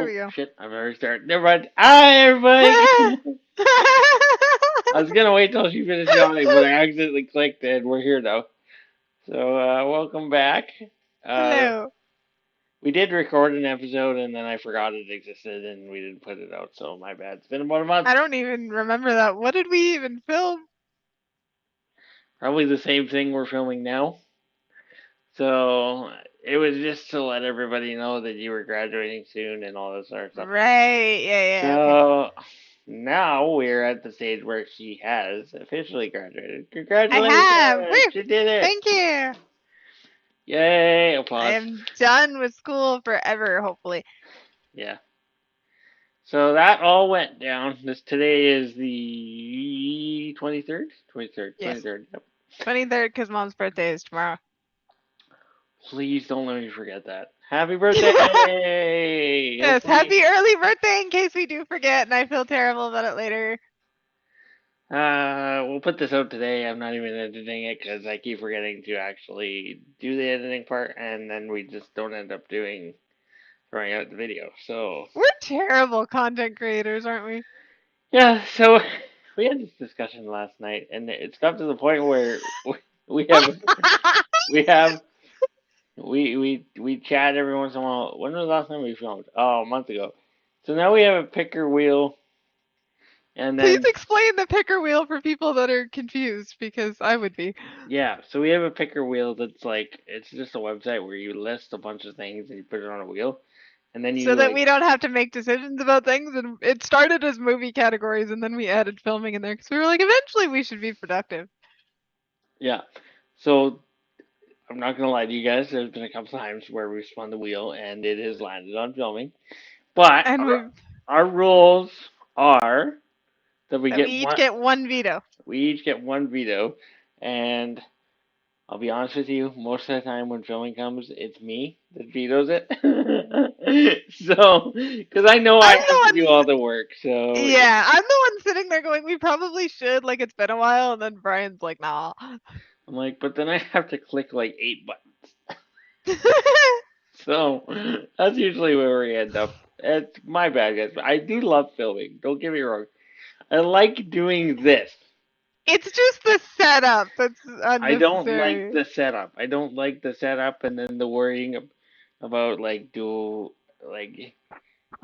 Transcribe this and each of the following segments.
we go. Shit, I've already started. Never mind. Hi, everybody. I was gonna wait till she finished yawning, but I accidentally clicked and we're here now. So, welcome back. Uh, Hello. we did record an episode and then I forgot it existed and we didn't put it out, so my bad. It's been about a month. I don't even remember that. What did we even film? Probably the same thing we're filming now. So, it was just to let everybody know that you were graduating soon and all this sort of stuff. Right. Yeah, okay. So, now we're at the stage where she has officially graduated. I have. Congratulations! Woo! She did it! Thank you. Yay! I Applause. am done with school forever, hopefully. Yeah. So that all went down. Today is the 23rd? 23rd. Yes. 23rd. Yep. 23rd, because mom's birthday is tomorrow. Please don't let me forget that. Happy birthday! Yes, Hopefully. happy early birthday in case we do forget and I feel terrible about it later. We'll put this out today. I'm not even editing it because I keep forgetting to actually do the editing part, and then we just don't end up throwing out the video. So We're terrible content creators, aren't we? yeah, so we had this discussion last night, and it's got to the point where we have we have we chat every once in a while. When was the last time we filmed? Oh, a month ago. So now we have a picker wheel, and Please then explain the picker wheel for people that are confused, because I would be. yeah, so we have a picker wheel that's like it's just a website where you list a bunch of things and you put it on a wheel, and then So you that like we don't have to make decisions about things. And it started as movie categories, and then we added filming in there because we were like, eventually we should be productive. yeah. So I'm not gonna lie to you guys. There's been a couple times where we've spun the wheel and it has landed on filming, but And our rules are that we we get each one. get one veto. We each get one veto, and I'll be honest with you. Most of the time when filming comes, it's me that vetoes it. So, because I know I I'm have to the do one. all the work. So Yeah, I'm the one sitting there going, we probably should. Like it's been a while, and then Brian's like, nah. I'm like, but then I have to click like 8 buttons. So that's usually where we end up. It's my bad, guys. But I do love filming. Don't get me wrong. I like doing this. It's just the setup that's I don't like unnecessary. the setup. I don't like the setup and then the worrying about like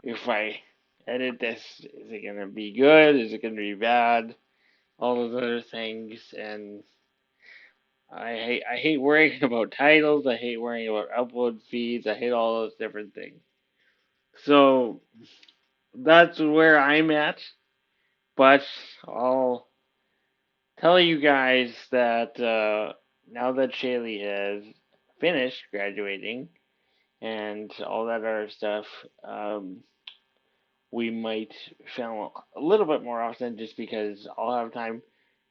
if I edit this, is it gonna be good? Is it gonna be bad? All those other things, and I hate worrying about titles. I hate worrying about upload feeds. I hate all those different things. So that's where I'm at. But I'll tell you guys that now that Shaylee has finished graduating and all that other stuff, we might film a little bit more often just because I'll have time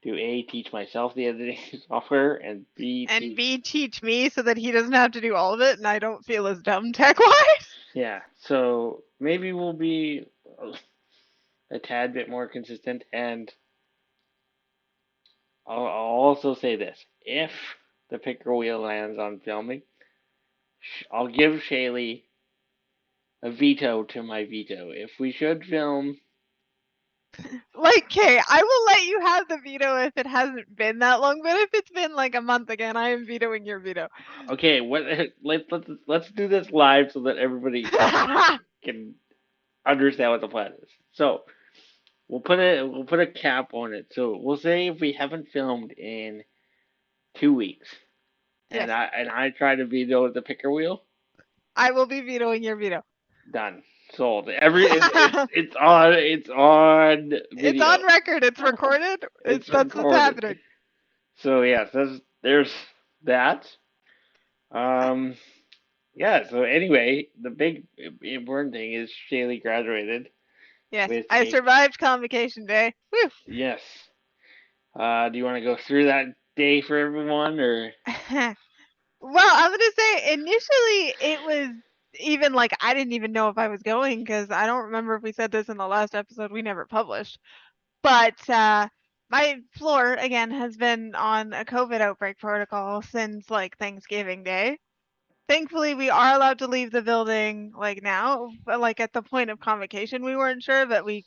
to A, teach myself the editing software, and B, And teach. B, teach me so that he doesn't have to do all of it, and I don't feel as dumb tech wise. Yeah, so maybe we'll be a tad bit more consistent, and I'll also say this. If the picker wheel lands on filming, I'll give Shaylee a veto to my veto. If we should film, Like, okay, I will let you have the veto if it hasn't been that long, but if it's been like a month again, I am vetoing your veto. okay, what let's do this live so that everybody can understand what the plan is. So we'll put a cap on it. So we'll say if we haven't filmed in 2 weeks, and Yes, I try to veto the picker wheel, I will be vetoing your veto. done, sold. It's on It's video. on record. It's recorded. It's That's what's recorded. happening. So yes, there's that. Um, yeah. So anyway, the big important thing is Shaylee graduated Yes, with I a survived convocation day. Woo! yes. Do you want to go through that day for everyone, or Well, I'm gonna say initially it was even like I didn't even know if I was going because I don't remember if we said this in the last episode we never published. But my floor again has been on a COVID outbreak protocol since like Thanksgiving Day. Thankfully, we are allowed to leave the building like now, but like at the point of convocation, we weren't sure, but we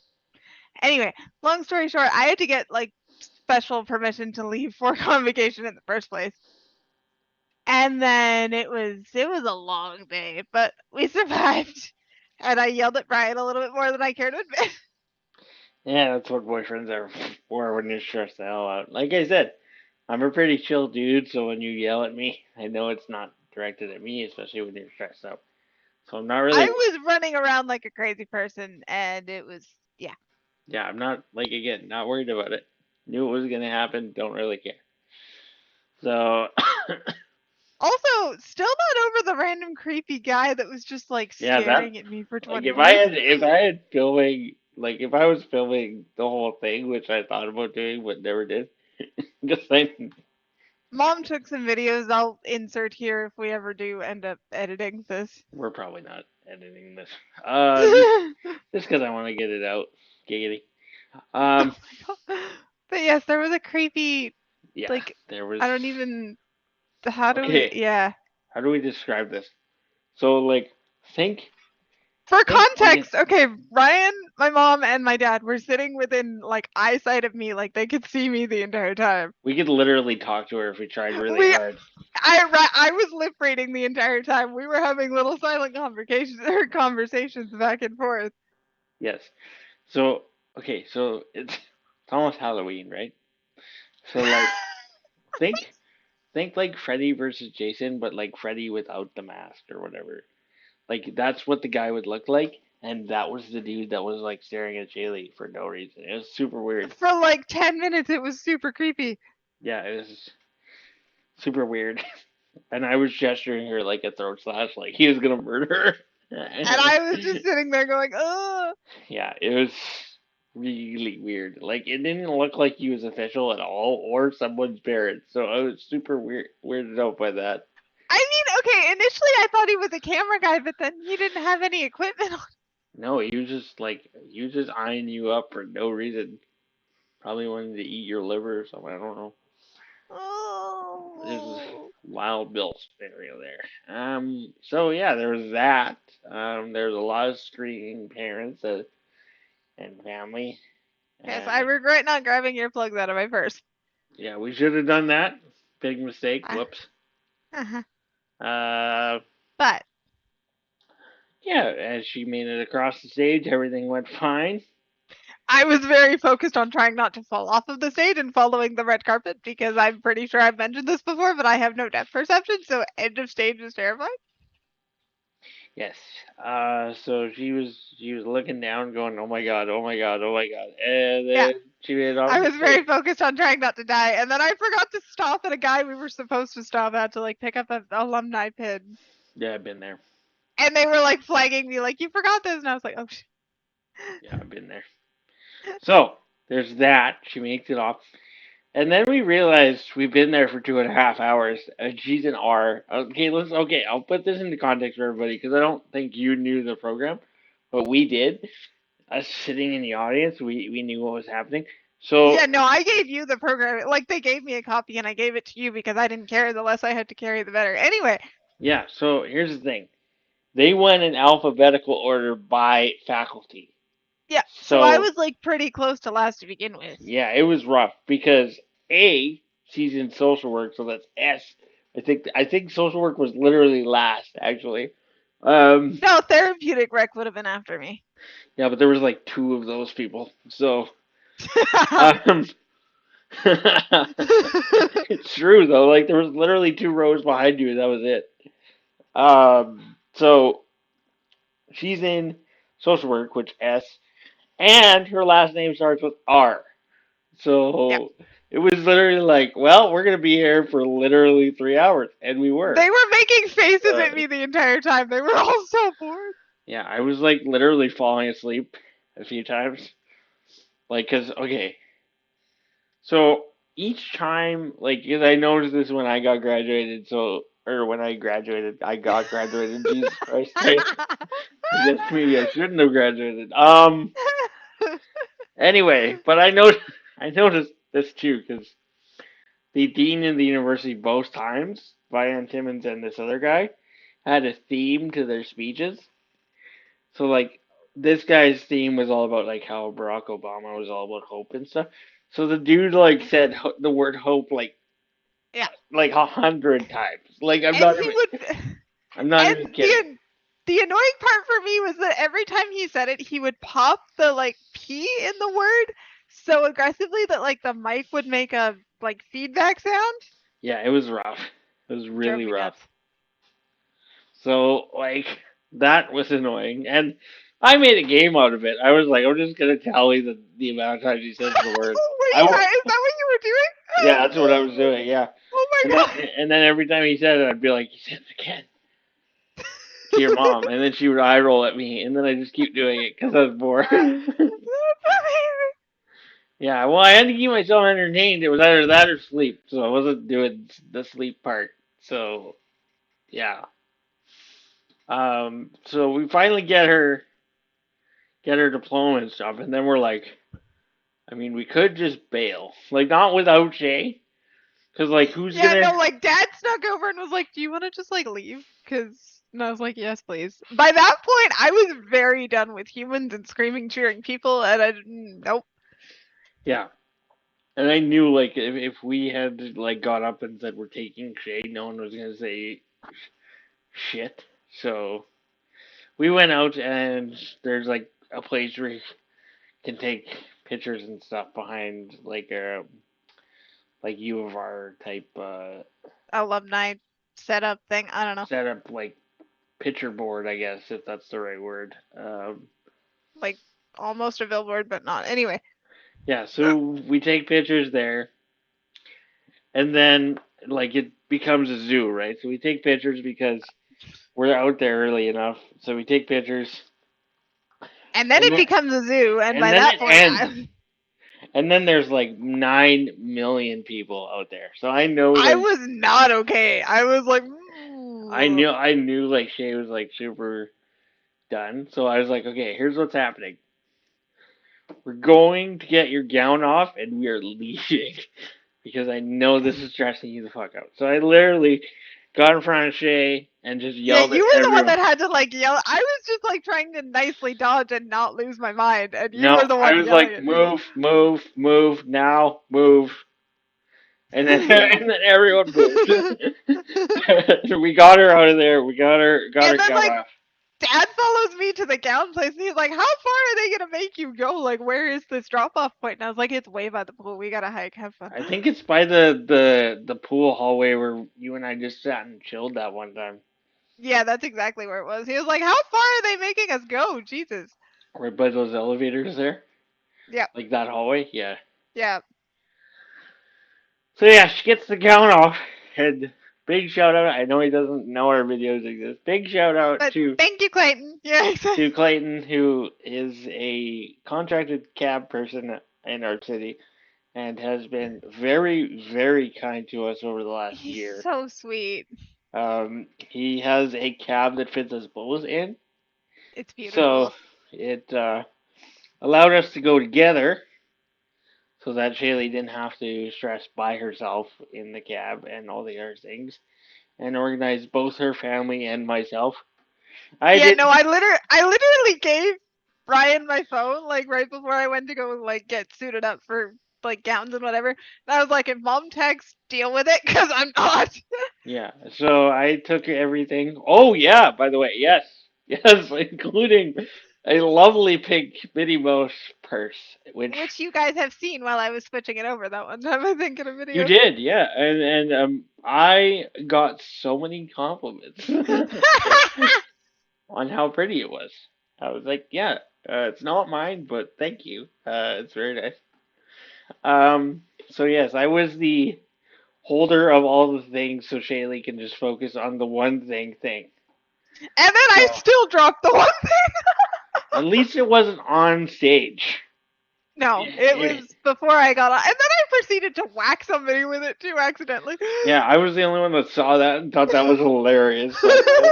anyway, long story short, I had to get like special permission to leave for convocation in the first place. And then it was a long day, but we survived. And I yelled at Brian a little bit more than I care to admit. Yeah, that's what boyfriends are for when you're stressed the hell out. Like I said, I'm a pretty chill dude, so when you yell at me, I know it's not directed at me, especially when you're stressed out. So I'm not really, I was running around like a crazy person, and it was yeah. yeah, I'm not, like, again, not worried about it. Knew it was gonna happen, don't really care. So, Also, still not over the random creepy guy that was just like yeah, that, staring at me for like, 20 minutes. if I had filming, like, if I was filming the whole thing, which I thought about doing but never did, just like, Mom took some videos I'll insert here if we ever do end up editing this. we're probably not editing this. Oh Just because I want to get it out. Giggity. my Um, god. But yes, there was a creepy yeah, like there was. I don't even how do we Okay, yeah. how do we describe this? So, like, think, For okay, context, okay, Ryan, my mom, and my dad were sitting within like eyesight of me, like they could see me the entire time. we could literally talk to her if we tried really We hard. I was lip reading the entire time. We were having little silent conversations or conversations back and forth. Yes. So, okay, so it's almost Halloween, right? So, like, think think like Freddy versus Jason, but like Freddy without the mask or whatever. Like that's what the guy would look like, and that was the dude that was like staring at Jaylee for no reason. It was super weird. For like 10 minutes it was super creepy. Yeah, it was super weird. And I was gesturing her like a throat slash, like he was gonna murder And her. I was just sitting there going, "Oh." Yeah, it was really weird. Like it didn't look like he was official at all, or someone's parent. So I was super weirded out by that. I mean, okay, initially I thought he was a camera guy, but then he didn't have any equipment on. No, he was just like he was just eyeing you up for no reason. Probably wanted to eat your liver or something. I don't know. There's Oh. Wild Bill scenario there. So yeah, there was that. There's a lot of screaming parents and family. Yes, I And regret not grabbing earplugs out of my purse. yeah, we should have done that. Big mistake. Uh, Whoops. uh-huh. Uh, But yeah, as she made it across the stage, everything went fine. I was very focused on trying not to fall off of the stage and following the red carpet because I'm pretty sure I've mentioned this before, but I have no depth perception, so end of stage is terrifying. Yes. So she was looking down, going, "Oh my god, oh my god, oh my god," and Yeah, then she made it off I the was very stage. focused on trying not to die, and then I forgot to stop at a guy we were supposed to stop at to like pick up an alumni pin, Yeah, I've been there. and they were like flagging me like you forgot this, and I was like, oh. Yeah, I've been there. So there's that. She makes it off. And then we realized we've been there for 2.5 hours, and she's an R. Okay, Okay, I'll put this into context for everybody because I don't think you knew the program, but we did. Us sitting in the audience, we knew what was happening. Yeah, So no, I gave you the program. Like they gave me a copy, and I gave it to you because I didn't care. The less I had to carry, the better. Anyway, yeah, so here's the thing. They went in alphabetical order by faculty. yeah, so I So was like pretty close to last to begin with. yeah, it was rough because A, she's in social work, so that's S. I think social work was literally last actually. Um, No, therapeutic rec would have been after me. yeah, but there was like two of those people. So um, it's true though. Like there was literally two rows behind you, and that was it. So she's in social work, which S, and her last name starts with R. Yep. So it was literally like, well, we're gonna be here for literally 3 hours, and we were. They were making faces Uh, at me the entire time. They were all so bored. yeah, I was like literally falling asleep a few times, like, cause okay, so each time, like, cause I noticed this when I got graduated, so or when I got graduated. Jesus Christ, I guess maybe I shouldn't have graduated. Anyway, but I noticed this too, cause the dean of the university both times, Vian Timmons and this other guy, had a theme to their speeches. So like this guy's theme was all about like how Barack Obama was all about hope and stuff. So the dude like said the word hope Yeah. like 100 times. Like And he would I'm not even and kidding. the annoying part for me was that every time he said it, he would pop the like P in the word so aggressively that like the mic would make a like feedback sound. Yeah, it was rough. It was Drove really me rough. nuts. So like that was annoying, and I made a game out of it. I was like, I'm just gonna tally the amount of times he says the word. Were I you? w- Is that what you were yeah, that's what I doing? was doing. Yeah, Oh and my then god. and then every time he said it, I'd be like, he said it again to your mom, and then she would eye roll at me, and then I just keep doing it because I was bored. Yeah, well, I had to keep myself entertained. It was either that or sleep, so I wasn't doing the sleep part. So yeah, so we finally get her diploma and stuff, and then we're like, I mean, we could just bail, like not without Shay, because like who's Yeah, gonna? no, like dad snuck over and was like, "Do you want to just like leave?" Cuz and I was like, "Yes, please." By that point, I was very done with humans and screaming cheering people and I nope. Yeah, and I knew like if we had like got up and said we're taking Shay, no one was gonna say shit. So we went out, and there's like a place where you can take pictures and stuff behind like a like U of R type Alumni setup thing. I don't know. setup, like picture board, I guess if that's the right word. Like almost a billboard but not. Anyway, Yeah, so we take pictures there, and then like it becomes a zoo, right? So we take pictures because we're out there early enough. So we take pictures, and then and it then becomes a zoo and and by then that it point ends. I And then there's like 9 million people out there. So I know I like was not okay. I was like, I knew like Shay was like super done. So I was like, okay, here's what's happening. We're going to get your gown off, and we are leaving because I know this is stressing you the fuck out. So I literally got in front of Shay and just yeah, yelled at you were the one everyone. that had to like yell. I was just like trying to nicely dodge and not lose my mind, and you No, were the I one was yelling like, at me. move, move, move now, move, and then and then everyone moved. We got her out of there. We got her And then gown like off. dad follows me to the gown place and he's like, "How far are they gonna make you go? Like, where is this drop off point?" And I was like, "It's way by the pool. We gotta hike. Have fun." I think it's by the pool hallway where you and I just sat and chilled that one time. Yeah, that's exactly where it was. He was like, "How far are they making us go? Jesus." Right by those elevators there, Yeah, like that hallway. Yeah. yeah. So yeah, she gets the gown off, and big shout out. I know he doesn't know our videos exist. Big shout out But thank you, Clayton. Yeah, to Clayton, who is a contracted cab person in our city and has been very, very kind to us over the last he's year. so sweet. He has a cab that fits us both in, It's so beautiful. it allowed us to go together, so that Shaylee didn't have to stress by herself in the cab and all the other things, and organize both her family and myself. I Yeah, did. no, I literally gave Brian my phone like right before I went to go like get suited up for like gowns and whatever. And I was like, if mom texts, deal with it because I'm not. Yeah, so I took everything. Oh yeah, by the way, yes, yes, including a lovely pink Minnie Mouse purse, which Which you guys have seen while I was switching it over that one time, I think, in a you video. did, yeah, and I got so many compliments on how pretty it was. I was like, yeah, it's not mine, but thank you. It's very nice. So yes, I was the holder of all the things, so Shaylee can just focus on the one thing. And then I So still dropped the one. at least it wasn't on stage. No, it was before I got on. And then I proceeded to whack somebody with it too accidentally. Yeah, I was the only one that saw that and thought that was hilarious, No, by the way.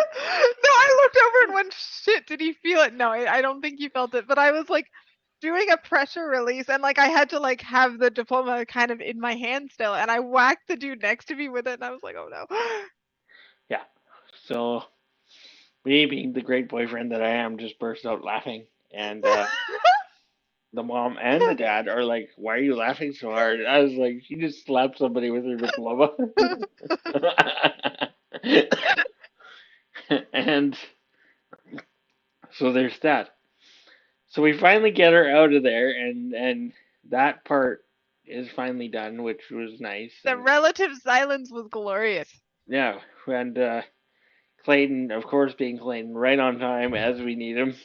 I looked over and went, shit, did he feel it? No, I don't think he felt it. But I was like doing a pressure release and like I had to like have the diploma kind of in my hand still. And I whacked the dude next to me with it and I was like, oh no. Yeah. So me, being the great boyfriend that I am, just burst out laughing. And the mom and the dad are like, "Why are you laughing so hard?" I was like, "She just slapped somebody with her diploma." And so there's that. So we finally get her out of there, and that part is finally done, which was nice. The And relative silence was glorious. yeah, and Clayton, of course, being Clayton, right on time as we need him.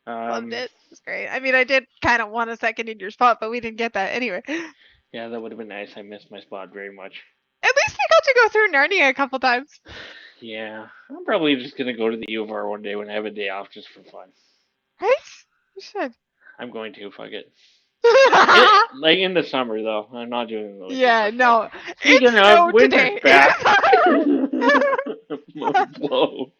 Loved Um, it. It was great. I mean, I did kind of want a second in your spot, but we didn't get that anyway. At yeah, that would have been nice. I missed my spot very much. least we got to go through Narnia a couple times. Yeah, I'm probably just gonna go to the U of R one day when I have a day off, just for fun. Right? We should. I'm going to fuck it. Like in the summer though. I'm not doing it in the winter. Yeah, Fuck that. no. It Speaking of, snowed winter's today. back. Whoa.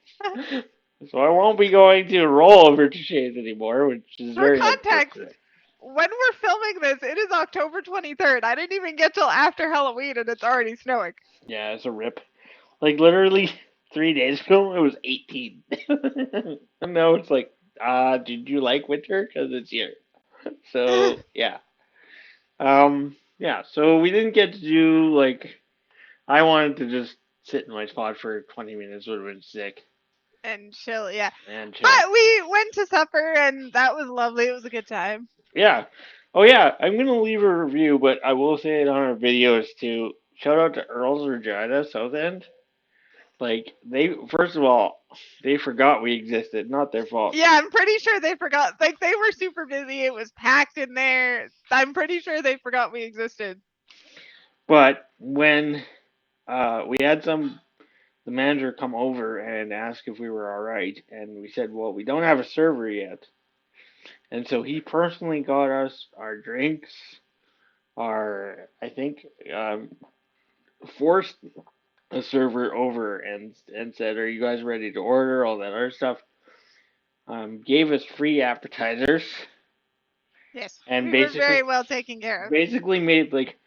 So I won't be going to roll over to Shades anymore, which is For very context, unfortunate. when we're filming this, it is October 23rd. I didn't even get till after Halloween and it's already snowing. Yeah, it's a rip. Like literally 3 days ago, it was 18. And now it's like, did you like winter? Because it's here. So yeah. Yeah. So we didn't get to do like I wanted to just sit in my spot for 20 minutes. Would have been sick And chill, yeah. and chill. But we went to supper and that was lovely. It was a good time. Yeah. Oh yeah. I'm gonna leave a review, but I will say it on our videos too. Shout out to Earl's Regina South End. Like they, first of all, they forgot we existed. Not their fault. Yeah, I'm pretty sure they forgot. Like, they were super busy. It was packed in there. I'm pretty sure they forgot we existed. But when we had the manager come over and ask if we were all right, and we said, well, we don't have a server yet. And so he personally got us our drinks, our, I think, forced a server over and said, "Are you guys ready to order?" All that other stuff. Gave us free appetizers Yes, and we were very well taken care of. basically made like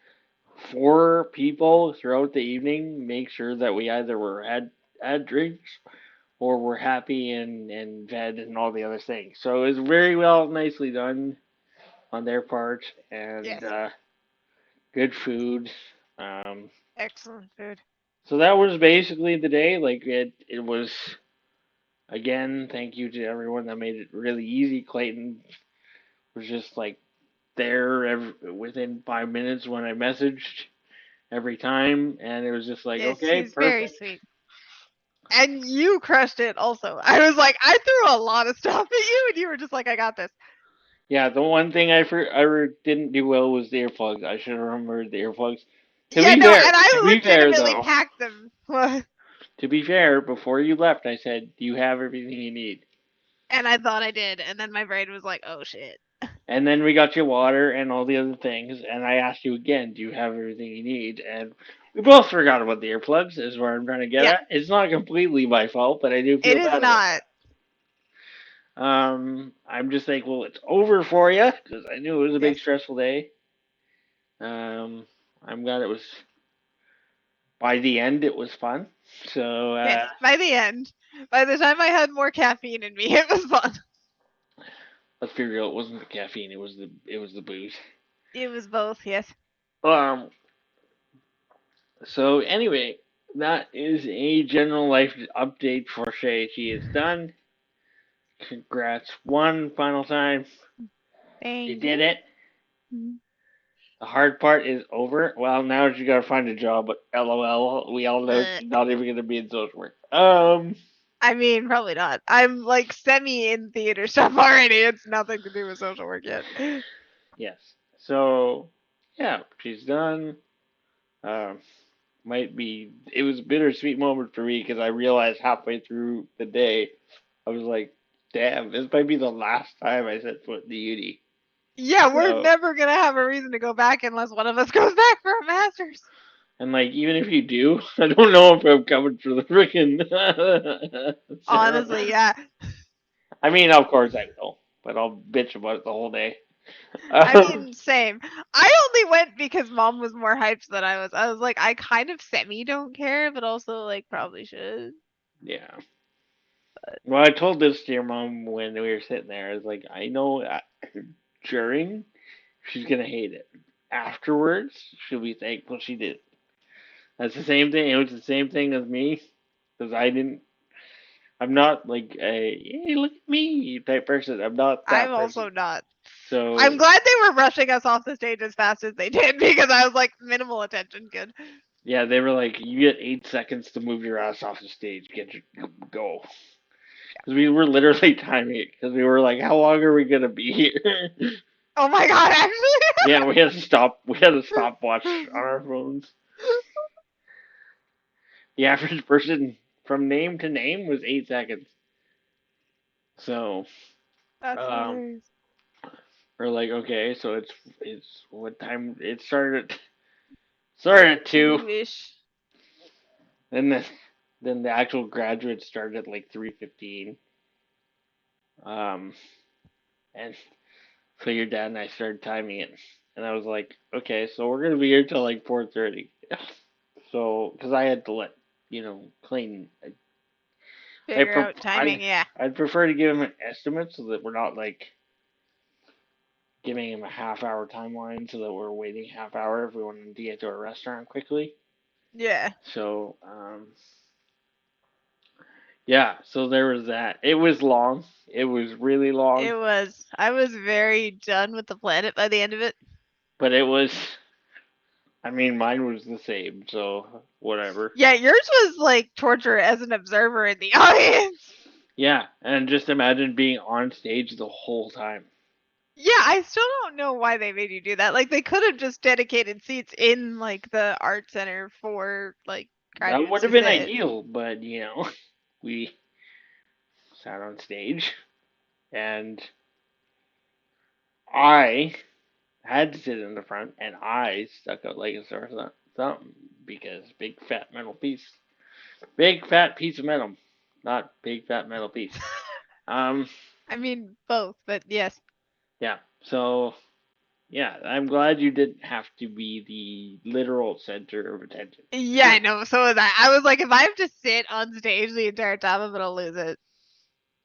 4 people throughout the evening make sure that we either were had drinks or were happy and fed and all the other things. So it was very well, nicely done on their part, and Yes, good food. Um, excellent food. so that was basically the day. Like it was again. Thank you to everyone that made it really easy. Clayton was just like there within 5 minutes when I messaged every time, and it was just like, Yes, okay, he's very perfect. sweet. And you crushed it also. I was like, I threw a lot of stuff at you, and you were just like, I got this. Yeah, the one thing didn't do well was the earplugs. I should have remembered the earplugs. Yeah, no, and To I be fair legitimately though, packed them. And to be fair, before you left, I said, "Do you have everything you need?" I thought I did, and then my brain was like, oh shit. And then we got you water and all the other things, and I asked you again, "Do you have everything you need?" And we both forgot about the earplugs. Is where I'm trying to get Yeah, at. It's not completely my fault, but I do it feel is bad about not. that. I'm just thankful it's over for you because I knew it was a big Yes. stressful day. Um, I'm glad it was. By the end, it was fun. So Yes, by the end, by the time I had more caffeine in me, it was fun. let's be real, it wasn't the caffeine, it was the booze. It was both, yes. Um. So anyway, that is a general life update for Shay. She is done. Congrats, one final time. You Thank did you. it. The hard part is over. Well, now you gotta find a job. But LOL, we all know Uh, she's not even gonna be in social work. I mean, probably not. I'm like semi in theater stuff already. It's nothing to do with social work yet. Yes. So yeah, she's done. Um, might be. It was a bittersweet moment for me because I realized halfway through the day, I was like, "Damn, this might be the last time I set foot in the uni." Yeah, we're So, never gonna have a reason to go back unless one of us goes back for a master's. and like, even if you do, I don't know if I'm coming for the freaking Honestly, ceremony. yeah. I mean, of course I will, but I'll bitch about it the whole day. I Um, mean, same. I only went because mom was more hyped than I was. I was like, I kind of semi don't care, but also like probably should. yeah. Well, I told this to your mom when we were sitting there. I was like, I know during she's gonna hate it. Afterwards, she'll be thankful she did. That's the same thing. It was the same thing as me, because I didn't. I'm not like a hey look at me type person. I'm not I'm that person. also not. I'm So glad they were rushing us off the stage as fast as they did because I was like, minimal attention, good. yeah, they were like, you get 8 seconds to move your ass off the stage. Get your go. Because we were literally timing it. Because we were like, how long are we gonna be here? Oh my god, actually. Yeah, we had to stop. We had a stopwatch on our phones. The average person from name to name was 8 seconds. So, That's um, hilarious. we're like, okay, so it's what time? It started at 2. 2-ish. Then the actual graduates started at like 3:15. Um, and so your dad and I started timing it, and I was like, okay, so we're gonna be here till like 4:30. So, because I had to let Clayton, I Figure pre- out timing, yeah. I'd prefer to give him an estimate so that we're not like giving him a half hour timeline so that we're waiting half hour if we wanted to get to a restaurant quickly. Yeah. So, yeah, so there was that. It was long. It was really long, It was. I was very done with the planet by the end of it. but it was. I mean, mine was the same, so whatever. Yeah, yours was like torture as an observer in the audience. Yeah, and just imagine being on stage the whole time. Yeah, I still don't know why they made you do that. Like they could have just dedicated seats in like the art center for like That graduates would have to been sit. ideal, but we sat on stage, and I had to sit in the front, and I stuck out like a sore thumb because big fat metal piece, big fat piece of metal, not big fat metal piece. Um, I mean both, but yes. yeah. So yeah, I'm glad you didn't have to be the literal center of attention. Yeah, I know. So was I. I was like, if I have to sit on stage the entire time, I'm gonna lose it.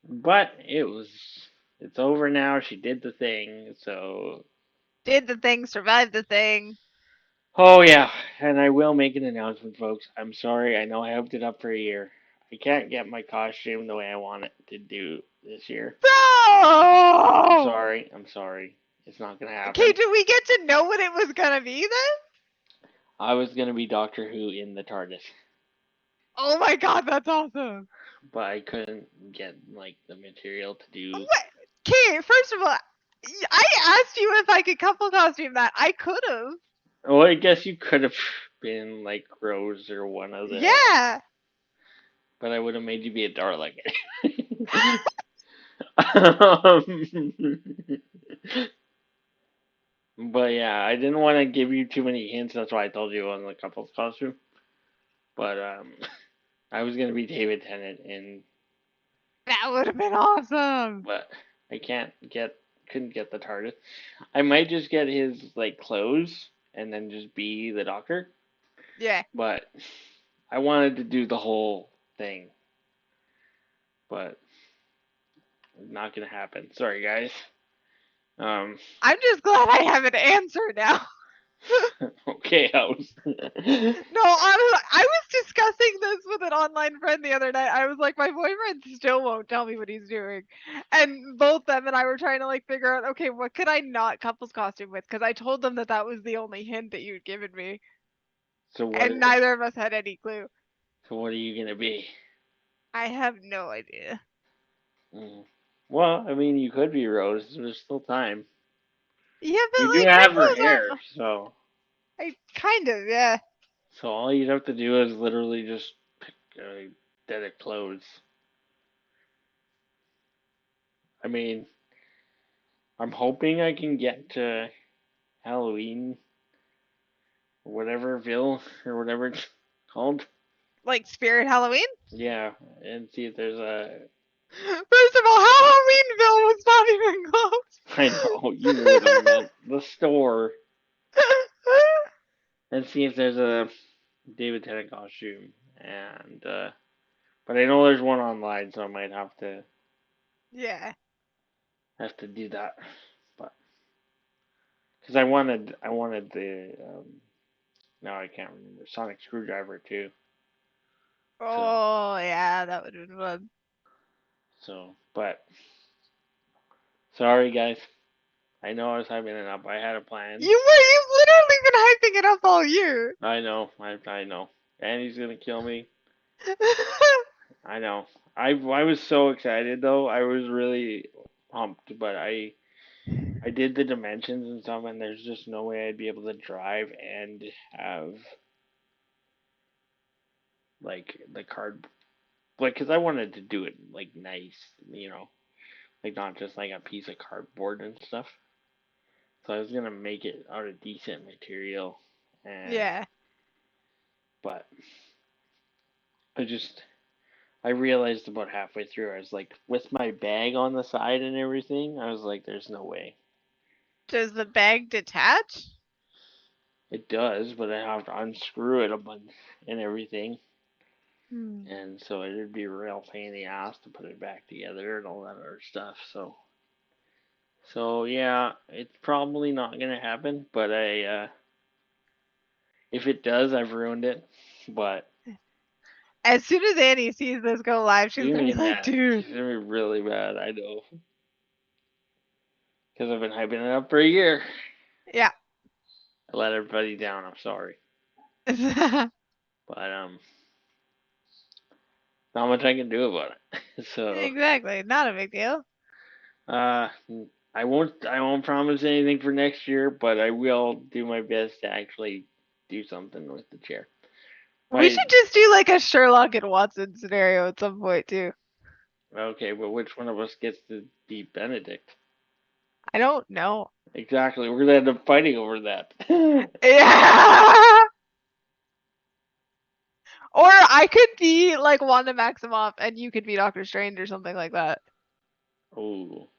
But it's over now. She did the thing, so Did the thing, survived the thing. oh yeah, and I will make an announcement, folks. I'm sorry. I know I hoped it up for a year. I can't get my costume the way I want it to do this year. I'm No. sorry. I'm sorry. It's not gonna Okay, happen. did we get to know what it was gonna be then? I was gonna be Doctor Who in the TARDIS, Oh my god, that's awesome. but I couldn't get like the material to do. What? Okay, first of all, I asked you if I could couple costume that. I could have. Well, I guess you could have been like Rose or one of the, Yeah. but I would have made you be a Dalek. um, but yeah, I didn't want to give you too many hints. That's why I told you on the couple's costume. But I was gonna be David Tennant, That would have been awesome. but I couldn't get the TARDIS. I might just get his like clothes and then just be the Doctor. Yeah. But I wanted to do the whole thing, but not gonna happen. Sorry, guys. Um, I'm just glad I have an answer now. okay, house. No, honestly, I was discussing this with an online friend the other night. I was like, my boyfriend still won't tell me what he's doing. And both them and I were trying to like figure out, okay, what could I not couples costume with? Because I told them that that was the only hint that you'd given me. so what? And neither of us had any clue. So what are you gonna be? I have no idea. Mm. Well, I mean, you could be Rose. There's still time. Yeah, but You do like my have her clothes hair, aren't. so I kind of, yeah. all you'd have to do is literally just pick dead of clothes. I mean, I'm hoping I can get to Halloween or whateverville or whatever it's called. Like Spirit Halloween. Yeah, and see if there's a. First of all, Halloweenville was not even I know you know what I meant. The store, close. and see if there's a David Tennant costume and But I know there's one online, so I might Yeah. have to do that. But because I wanted the now I can't remember sonic screwdriver too. So Oh, yeah, that would have been fun. but sorry guys. I know I was hyping it up. I had a plan. You've literally been hyping it up all year. I know. I know. And he's gonna kill me. I know. I was so excited though. I was really pumped, but I did the dimensions and stuff, and there's just no way I'd be able to drive and have like the card, like, cause I wanted to do it like nice, like not just like a piece of cardboard and stuff. So I was gonna make it out of decent material, and Yeah. but I just I realized about halfway through, I was like, with my bag on the side and everything, I was like, there's no way. Does the bag detach? It does, but I have to unscrew it a bunch and everything. Hmm. And so it'd be a real pain in the ass to put it back together and all that other stuff. So yeah, it's probably not gonna happen. But if it does, I've ruined it. But As soon as Annie sees this go live, she's she's gonna gonna be be like, mad. dude. She's gonna be really mad. I know, because I've been hyping it up for a year. Yeah. I let everybody down. I'm sorry, but not much I can do about it. So Exactly. Not a big deal. uh, I won't promise anything for next year, but I will do my best to actually do something with the chair. We My should just do like a Sherlock and Watson scenario at some point too. Okay, but which one of us gets to be Benedict? I don't know. Exactly, we're gonna end up fighting over that. Yeah. Or I could be like Wanda Maximoff and you could be Doctor Strange or something like that. Oh,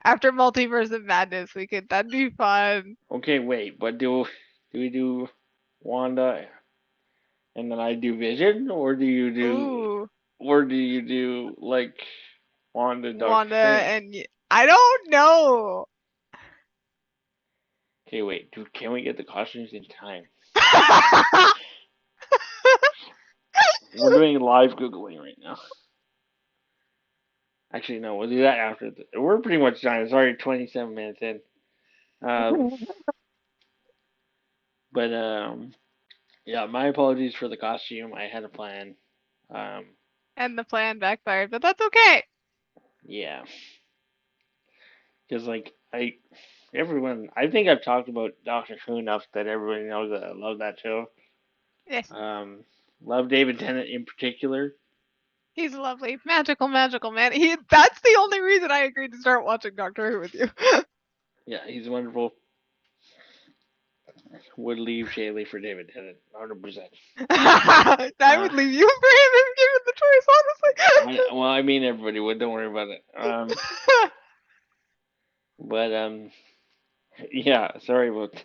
After Multiverse of Madness, that'd be fun. okay, wait, but do we do Wanda and then I do Vision, Ooh, or do you do like Wanda Doctor Wanda Strange? and I don't know. Okay, wait, dude, can we get the costumes in time? We're doing live googling right now. Actually, no, we'll do that after. We're pretty much done. It's already 27 minutes in. Um, but yeah, my apologies for the costume. I had a plan. Um, And the plan backfired, but that's okay. yeah, because I think I've talked about Doctor Who enough that everybody knows that I love that show. Yes, Um, love David Tennant in particular. he's lovely, magical, magical man. That's the only reason I agreed to start watching Doctor Who with you. Yeah, he's wonderful. Would leave Shaylee for David Tennant, 100%. I Uh, would leave you for him if given the well, I mean everybody would. Don't worry about it. choice, But yeah. Sorry about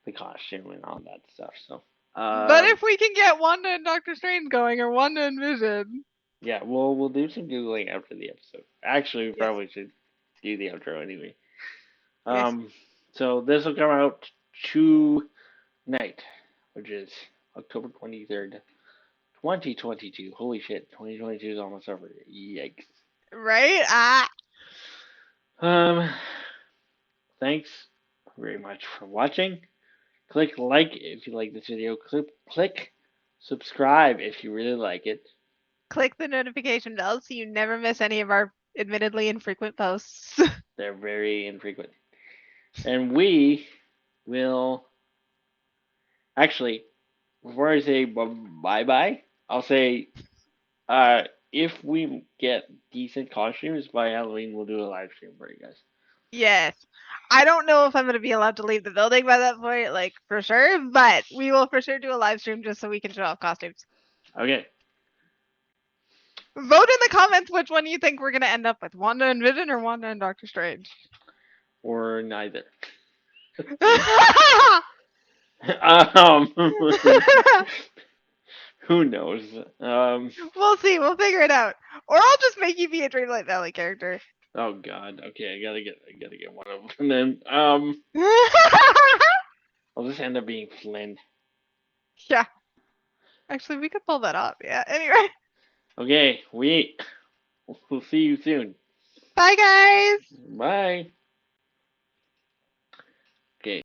the costume and all that stuff. So, honestly. But um, if we can get Wanda and Doctor Strange going, or Wanda and Vision, yeah, we'll do some googling after the episode. Actually, we yes, probably should do the outro anyway. yes, Um, so this will come out tonight, which is October 23rd, 2022. Holy shit, 2022 is almost over. Yikes. right? Ah, Um, thanks very much for watching. Click like if you like this video. Click subscribe if you really like it. click the notification bell so you never miss any of our admittedly infrequent posts. They're very infrequent. And we will actually, before I say bye bye, I'll say uh, if we get decent costumes by Halloween, we'll do a live stream for you guys. Yes. I don't know if I'm going to be allowed to leave the building by that point, like for sure, but we will for sure do a live stream just so we can show off costumes. Okay. Vote in the comments which one you think we're going to end up with, Wanda and Vision or Wanda and Doctor Strange. Or neither. um, Who knows? We'll see. We'll figure it out. Or I'll just make you be a Dreamlight Valley character. Oh God. Okay, I gotta get one of them. Then I'll just end up being Flynn. Yeah. Actually, we could pull that off. Yeah. Anyway. Okay, we'll see you soon. Bye, guys. Bye.